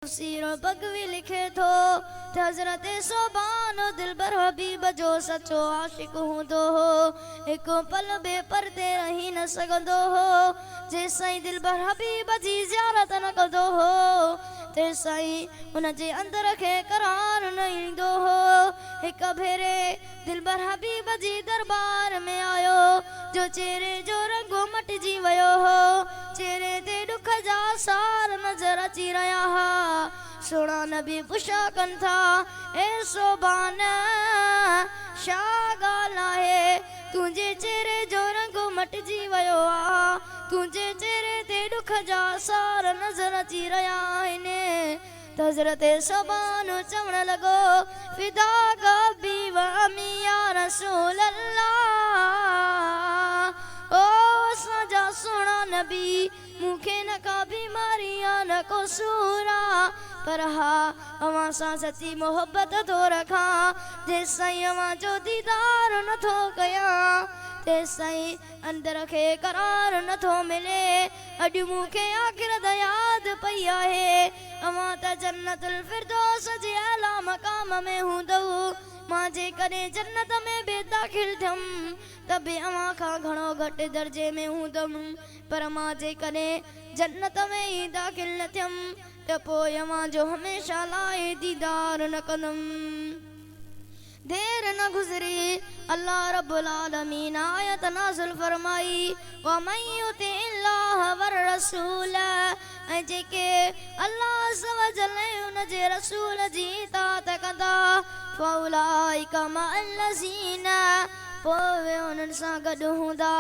तफसीर बगवी लिखे थो हज़रत सोबानो दिलबर हबीब जो सचो आशिक हूंदो हो हिकु पल बेपर्दे रही न सघंदो हो जेसताईं दिलबर हबीब जी ज़ियारत न कंदो हो तेसताईं उन जे अंदर खे करार न ईंदो हो हिक भेरे दिलबर हबीब जी दरबार में आयो जो चेहरे जो रंग मटिजी वियो हो चेहरे ते दुख जा सार नज़र अची रहिया हा सोना नबी पुछा कनि था ए सोबान छा ॻाल्हि आहे तुंहिंजे चेहरे जो रंग मटिजी वियो आहे तुंहिंजे चेहरे ते दुख जा सार नज़र अची रहिया आहिनि त हज़रत सोबान चवण लॻो फिदा कबी व अमी या रसूल अल्लाह ओ असांजा सोना नबी मूंखे न का बीमारी आहे न को सूर आहे पर हा अवां सां सची मोहब्बत थो रखां जेसताईं अवां जो दीदार नथो कयां तेसताईं अंदर खे करार नथो मिले अॼु मूंखे आख़िरत यादि पई आहे अवां त जन्नतुल फिरदौस जे आला मक़ाम में हूंदव मां जेकॾहिं जन्नत में बि दाख़िल थियमि त बि अवां खां घणो घटि दर्जे में हूंदमि पर मां जेकॾहिं जन्नत में ई दाख़िल न थियमि त पोइ अवां जो हमेशह लाइ दीदार न कंदमि देर न गुज़री अल्लाह रब्बुल आलमीन आयत नाज़िल फरमाई व मन युति अल्लाह वर रसूल ऐं जेके अल्लाह अज़्ज़ व जल उन जे रसूल जी इताअत कंदा फउलाइका मअल्लज़ीन पोइ उन्हनि सां गॾु हूंदा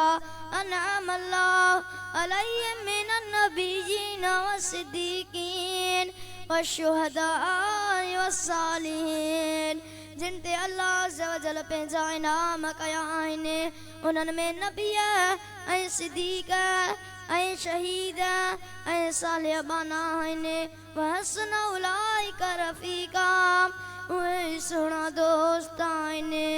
अनअम अल्लाह अलैहिम मिनन नबिय्यीन व सिद्दीक़ीन व शुहदाअ व सालिहीन जिन ते अल्लाह अज़्ज़ व जल पंहिंजा इनाम कया आहिनि उन्हनि में नबी ऐं सिद्दीक़ ऐं शहीद ऐं सालिहबाना आहिनि व हसन उलाइका रफ़ीक़ा उहे सुहिणा दोस्त आहिनि।